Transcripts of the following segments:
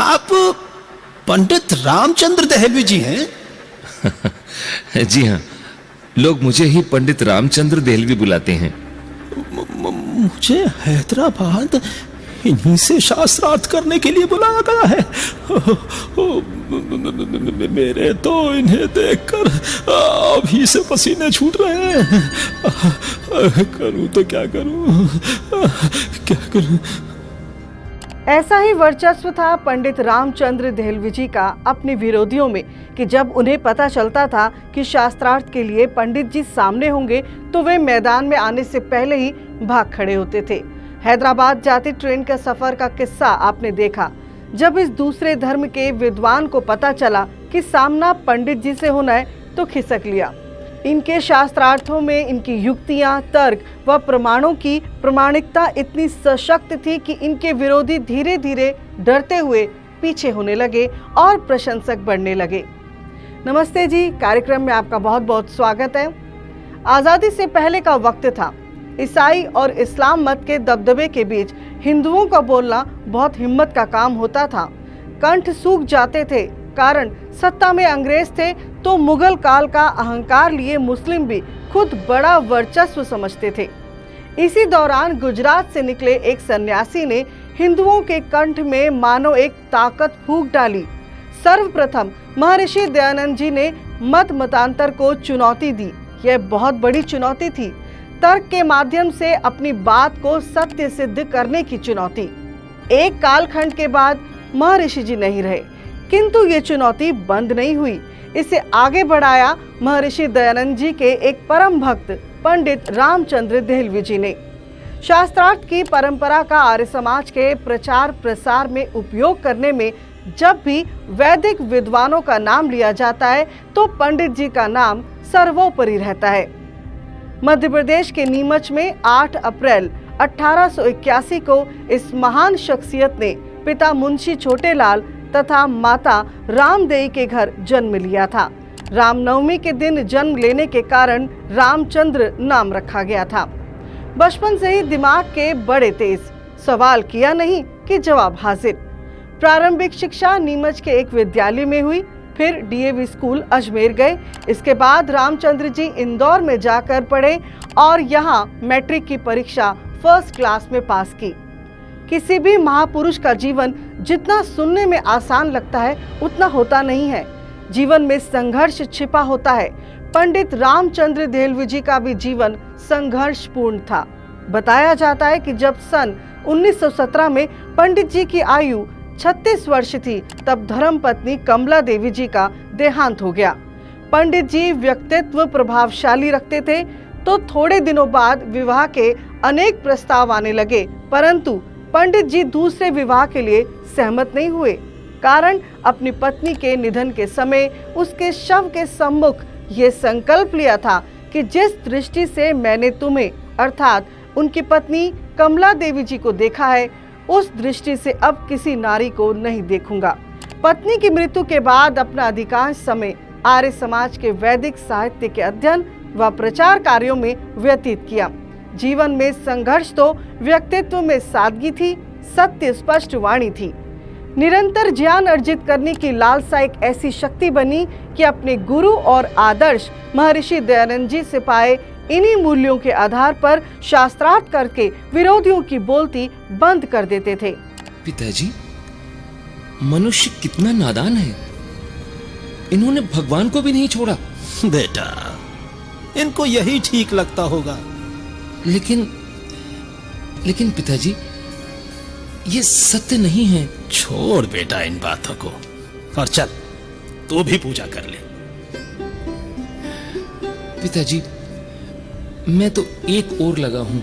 आप पंडित रामचंद्र दहलवी जी हैं? जी हाँ, लोग मुझे ही पंडित रामचंद्र दहलवी बुलाते हैं। मुझे हैदराबाद इन्हीं से शास्त्रार्थ करने के लिए बुलाया गया है। मेरे तो इन्हें देखकर अभी से पसीने छूट रहे हैं। करूं तो क्या करूं, क्या करूं? ऐसा ही वर्चस्व था पंडित रामचंद्र दहलवी जी का अपने विरोधियों में कि जब उन्हें पता चलता था कि शास्त्रार्थ के लिए पंडित जी सामने होंगे तो वे मैदान में आने से पहले ही भाग खड़े होते थे। हैदराबाद जाती ट्रेन का सफर का किस्सा आपने देखा। जब इस दूसरे धर्म के विद्वान को पता चला कि सामना पंडित जी से होना है तो खिसक लिया। इनके शास्त्रार्थों में इनकी युक्तियां, तर्क व प्रमाणों की प्रामाणिकता इतनी सशक्त थी कि इनके विरोधी धीरे धीरे डरते हुए पीछे होने लगे और प्रशंसक बढ़ने लगे। नमस्ते जी, कार्यक्रम में आपका बहुत बहुत स्वागत है। आज़ादी से पहले का वक्त था। ईसाई और इस्लाम मत के दबदबे के बीच हिंदुओं का बोलना बहुत हिम्मत का काम होता था। कंठ सूख जाते थे, कारण सत्ता में अंग्रेज थे तो मुगल काल का अहंकार लिए मुस्लिम भी खुद बड़ा वर्चस्व समझते थे। इसी दौरान गुजरात से निकले एक सन्यासी ने हिंदुओं के कंठ में मानो एक ताकत फूंक डाली। सर्वप्रथम महर्षि दयानंद जी ने मत मतांतर को चुनौती दी। यह बहुत बड़ी चुनौती थी, तर्क के माध्यम से अपनी बात को सत्य सिद्ध करने की चुनौती। एक कालखंड के बाद महर्षि जी नहीं रहे, किंतु ये चुनौती बंद नहीं हुई। इसे आगे बढ़ाया महर्षि दयानंद जी के एक परम भक्त पंडित रामचंद्र दहलवी जी ने। शास्त्रार्थ की परंपरा का आर्य समाज के प्रचार प्रसार में उपयोग करने में जब भी वैदिक विद्वानों का नाम लिया जाता है तो पंडित जी का नाम सर्वोपरि रहता है। मध्य प्रदेश के नीमच में 8 अप्रैल 1881 को इस महान शख्सियत ने पिता मुंशी छोटेलाल तथा माता रामदेई के घर जन्म लिया था। रामनवमी के दिन जन्म लेने के कारण रामचंद्र नाम रखा गया था। बचपन से ही दिमाग के बड़े तेज, सवाल किया नहीं कि जवाब हाजिर। प्रारंभिक शिक्षा नीमच के एक विद्यालय में हुई, फिर डीएवी स्कूल अजमेर गए। इसके बाद रामचंद्र जी इंदौर में जाकर पढ़े और यहाँ मैट्रिक की परीक्षा फर्स्ट क्लास में पास की। किसी भी महापुरुष का जीवन जितना सुनने में आसान लगता है उतना होता नहीं है। जीवन में संघर्ष छिपा होता है। पंडित रामचंद्र दहलवी जी का भी जीवन संघर्षपूर्ण था। बताया जाता है कि जब सन 1917 में पंडित जी की आयु 36 वर्ष थी तब धर्मपत्नी कमला देवी जी का देहांत हो गया। पंडित जी व्यक्तित्व प्रभावशाली रखते थे तो थोड़े दिनों बाद विवाह के अनेक प्रस्ताव आने लगे, परंतु पंडित जी दूसरे विवाह के लिए सहमत नहीं हुए। कारण अपनी पत्नी के निधन के समय उसके शव के सम्मुख ये संकल्प लिया था कि जिस दृष्टि से मैंने तुम्हें अर्थात उनकी पत्नी कमला देवी जी को देखा है उस दृष्टि से अब किसी नारी को नहीं देखूंगा। पत्नी की मृत्यु के बाद अपना अधिकांश समय आर्य समाज के वैदिक साहित्य के अध्ययन व प्रचार कार्यों में व्यतीत किया। जीवन में संघर्ष तो व्यक्तित्व में सादगी थी, सत्य स्पष्ट वाणी थी। निरंतर ज्ञान अर्जित करने की लालसा एक ऐसी शक्ति बनी कि अपने गुरु और आदर्श महर्षि दयानंद जी से पाए इन्हीं मूल्यों के आधार पर शास्त्रार्थ करके विरोधियों की बोलती बंद कर देते थे। पिताजी, मनुष्य कितना नादान है। इन्होंने भगवान को भी नहीं छोड़ा। बेटा, इनको यही ठीक लगता होगा। लेकिन पिताजी, ये सत्य नहीं है। छोड़ बेटा इन बातों को और चल तू भी पूजा कर ले। पिताजी, मैं तो एक ओर लगा हूं।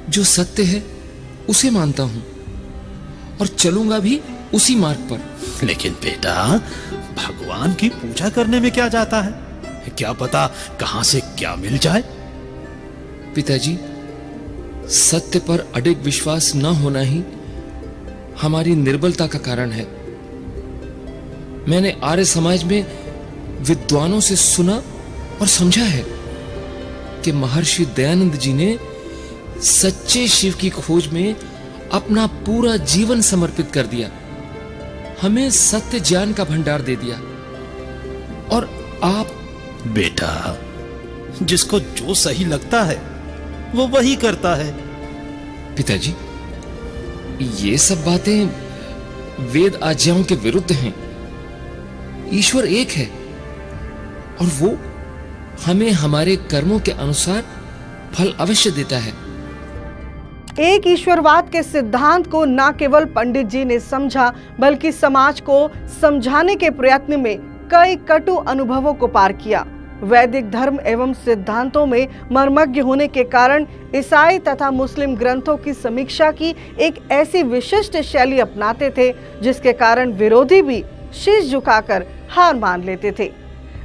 जो सत्य है उसे मानता हूं और चलूंगा भी उसी मार्ग पर। लेकिन बेटा, भगवान की पूजा करने में क्या जाता है? क्या पता कहां से क्या मिल जाए। पिताजी, सत्य पर अडिग विश्वास न होना ही हमारी निर्बलता का कारण है। मैंने आर्य समाज में विद्वानों से सुना और समझा है कि महर्षि दयानंद जी ने सच्चे शिव की खोज में अपना पूरा जीवन समर्पित कर दिया। हमें सत्य ज्ञान का भंडार दे दिया। और आप बेटा, जिसको जो सही लगता है वो वही करता है। पिताजी, ये सब बातें वेद आज्ञाओं के विरुद्ध हैं। ईश्वर एक है और वो हमें हमारे कर्मों के अनुसार फल अवश्य देता है। एक ईश्वरवाद के सिद्धांत को न केवल पंडित जी ने समझा, बल्कि समाज को समझाने के प्रयत्न में कई कटु अनुभवों को पार किया। वैदिक धर्म एवं सिद्धांतों में मर्मज्ञ होने के कारण ईसाई तथा मुस्लिम ग्रंथों की समीक्षा की एक ऐसी विशिष्ट शैली अपनाते थे, जिसके कारण विरोधी भी शीश झुकाकर हार मान लेते थे।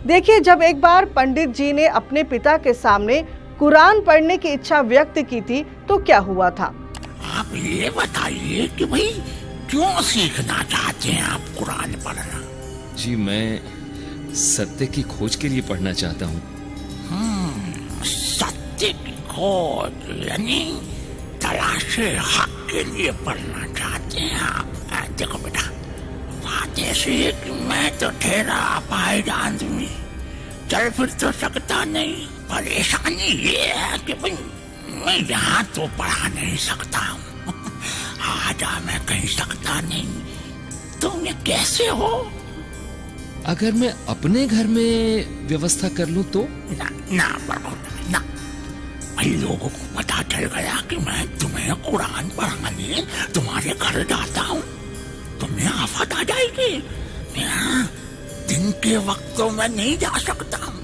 देखिए, जब एक बार पंडित जी ने अपने पिता के सामने कुरान पढ़ने की इच्छा व्यक्त की थी तो क्या हुआ था? आप ये बताइए कि भाई क्यों सीखना चाहते हैं आप कुरान पढ़ना? जी, मैं सत्य की खोज के लिए पढ़ना चाहता हूँ। सत्य की खोज यानी तलाशे हक के लिए पढ़ना चाहते हैं आप। देखो बेटा, बात ऐसी है कि मैं तो ठहरा अपाहिज आदमी, चल फिर तो सकता नहीं। परेशानी ये है कि भाई मैं यहाँ तो पढ़ा नहीं सकता हूँ, आजा मैं कहीं सकता नहीं। तुम ये कैसे हो? अगर मैं अपने घर में व्यवस्था कर लूं तो? ना प्रभु ना, भाई लोगों को पता चल गया कि मैं तुम्हें कुरान पढ़ाने तुम्हारे घर जाता हूँ, तुम्हें आफत आ जाएगी। दिन के वक्त तो मैं नहीं जा सकता हूँ।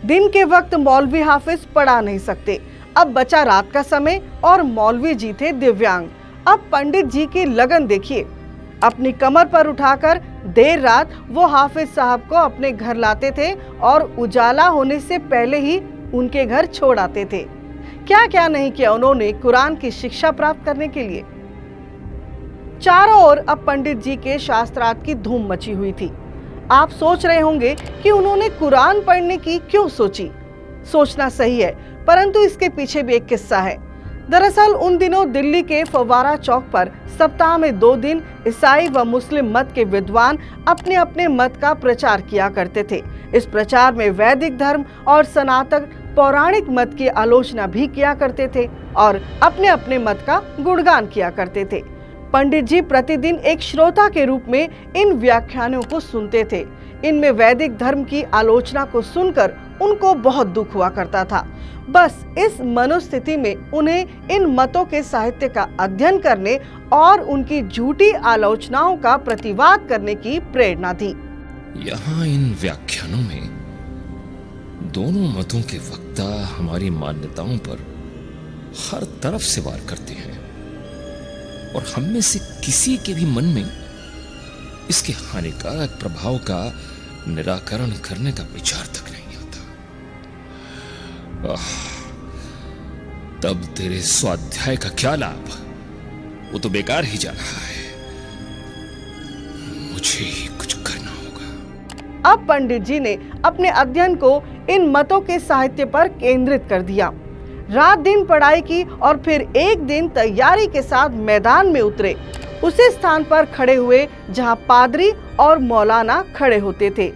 दिन के वक्त मौलवी हाफिज पढ़ा नहीं सकते। अब बचा रात का समय और मौलवी जी थे दिव्यांग। अब पंडित जी की लगन देखिए। अपनी कमर पर उठाकर देर रात वो हाफिज साहब को अपने घर लाते थे और उजाला होने से पहले ही उनके घर छोड़ आते थे। क्या क्या नहीं किया उन्होंने कुरान की शिक्षा प्राप्त करने के लिए। चारों ओर अब पंडित जी के शास्त्रार्थ की धूम मची हुई थी। आप सोच रहे होंगे कि उन्होंने कुरान पढ़ने की क्यों सोची। सोचना सही है, परंतु इसके पीछे भी एक किस्सा है। दरअसल उन दिनों दिल्ली के फव्वारा चौक पर सप्ताह में 2 दिन ईसाई व मुस्लिम मत के विद्वान अपने अपने मत का प्रचार किया करते थे। इस प्रचार में वैदिक धर्म और सनातन पौराणिक मत की आलोचना भी किया करते थे और अपने अपने मत का गुणगान किया करते थे। पंडित जी प्रतिदिन एक श्रोता के रूप में इन व्याख्यानों को सुनते थे। इनमें वैदिक धर्म की आलोचना को सुनकर उनको बहुत दुख हुआ करता था। बस इस मनोस्थिति में उन्हें इन मतों के साहित्य का अध्ययन करने और उनकी झूठी आलोचनाओं का प्रतिवाद करने की प्रेरणा थी। यहाँ इन व्याख्यानों में दोनों मतों के वक्ता हमारी मान्यताओं पर हर तरफ से वार करते हैं और हम में से किसी के भी मन में इसके हानिकारक प्रभाव का निराकरण करने का विचार तक नहीं आता। तब तेरे स्वाध्याय का क्या लाभ? वो तो बेकार ही जा रहा है। मुझे ही कुछ करना होगा। अब पंडित जी ने अपने अध्ययन को इन मतों के साहित्य पर केंद्रित कर दिया। रात दिन पढ़ाई की और फिर एक दिन तैयारी के साथ मैदान में उतरे। उसी स्थान पर खड़े हुए जहां पादरी और मौलाना खड़े होते थे।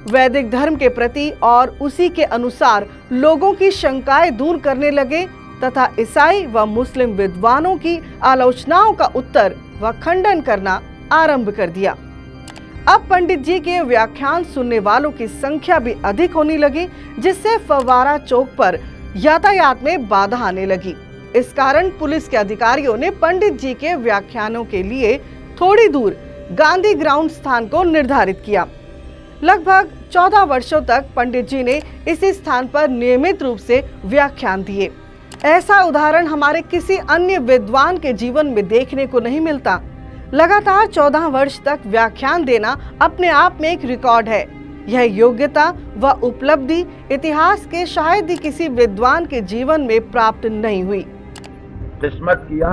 वैदिक धर्म के प्रति और उसी के अनुसार लोगों की शंकाएं दूर करने लगे तथा ईसाई व मुस्लिम विद्वानों की आलोचनाओं का उत्तर व खंडन करना आरंभ कर दिया। अब पंडित जी के व्याख्यान सुनने वालों की संख्या भी अधिक होने लगी, जिससे फव्वारा चौक पर यातायात में बाधा आने लगी। इस कारण पुलिस के अधिकारियों ने पंडित जी के व्याख्यानों के लिए थोड़ी दूर गांधी ग्राउंड स्थान को निर्धारित किया। लगभग 14 वर्षों तक पंडित जी ने इसी स्थान पर नियमित रूप से व्याख्यान दिए। ऐसा उदाहरण हमारे किसी अन्य विद्वान के जीवन में देखने को नहीं मिलता। लगातार 14 वर्ष तक व्याख्यान देना अपने आप में एक रिकॉर्ड है। यह योग्यता व उपलब्धि इतिहास के शायद ही किसी विद्वान के जीवन में प्राप्त नहीं हुई। किस्मत किया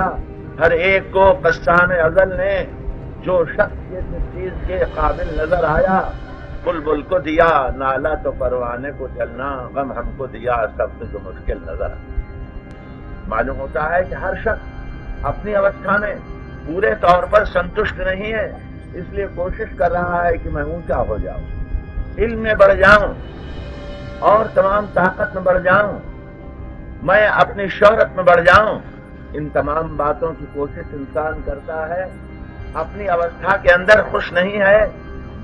हर एक को बस्तान अज़ल ने, जो शख्स जिस चीज के काबिल नजर आया। बुलबुल को दिया नाला तो परवाने को चलना, गम हमको दिया सब जो मुश्किल नजर आया। मालूम होता है कि हर शख्स अपनी अवस्था में पूरे तौर पर संतुष्ट नहीं है, इसलिए कोशिश कर रहा है कि मैं ऊंचा हो जाऊं, इल्म में बढ़ जाऊं और तमाम ताकत में बढ़ जाऊं, मैं अपनी शोहरत में बढ़ जाऊं। इन तमाम बातों की कोशिश इंसान करता है, अपनी अवस्था के अंदर खुश नहीं है।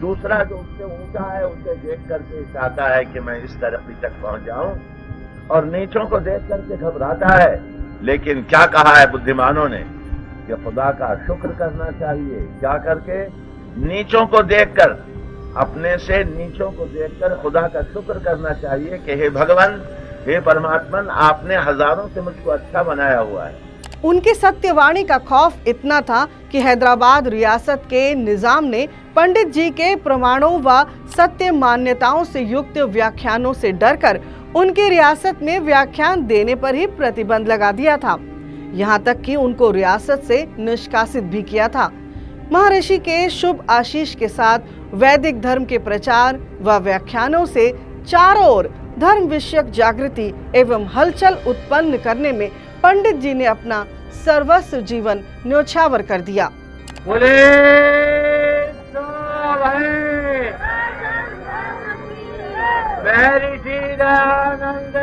दूसरा जो उससे ऊंचा है उसे देख करके चाहता है कि मैं इस तरक्की तक पहुंच जाऊं, और नीचों को देख करके घबराता है। लेकिन क्या कहा है बुद्धिमानों ने कि खुदा का शुक्र करना चाहिए। क्या करके? नीचों को देखकर, अपने से नीचों को देखकर खुदा का शुक्र करना चाहिए कि हे भगवान, हे परमात्मन, आपने हजारों से मुझको अच्छा बनाया हुआ है। उनकी सत्यवाणी का खौफ इतना था कि हैदराबाद रियासत के निजाम ने पंडित जी के प्रमाणों व सत्य मान्यताओं से युक्त व्याख्यानों से डरकर उनकी रियासत में व्याख्यान देने पर ही प्रतिबंध लगा दिया था। यहाँ तक कि उनको रियासत से निष्कासित भी किया था। महर्षि के शुभ आशीष के साथ वैदिक धर्म के प्रचार व व्याख्यानों से चारों ओर धर्म विषयक जागृति एवं हलचल उत्पन्न करने में पंडित जी ने अपना सर्वस्व जीवन न्योछावर कर दिया। बोले आनंद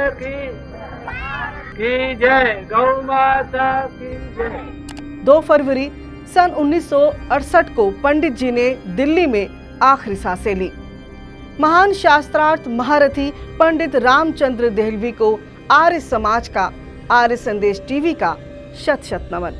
की जय, गौ माता की जय। 2 फरवरी सन 1968 को पंडित जी ने दिल्ली में आखिरी सांसें ली। महान शास्त्रार्थ महारथी पंडित रामचंद्र देहलवी को आर्य समाज का, आर्य संदेश टीवी का शत शत नमन।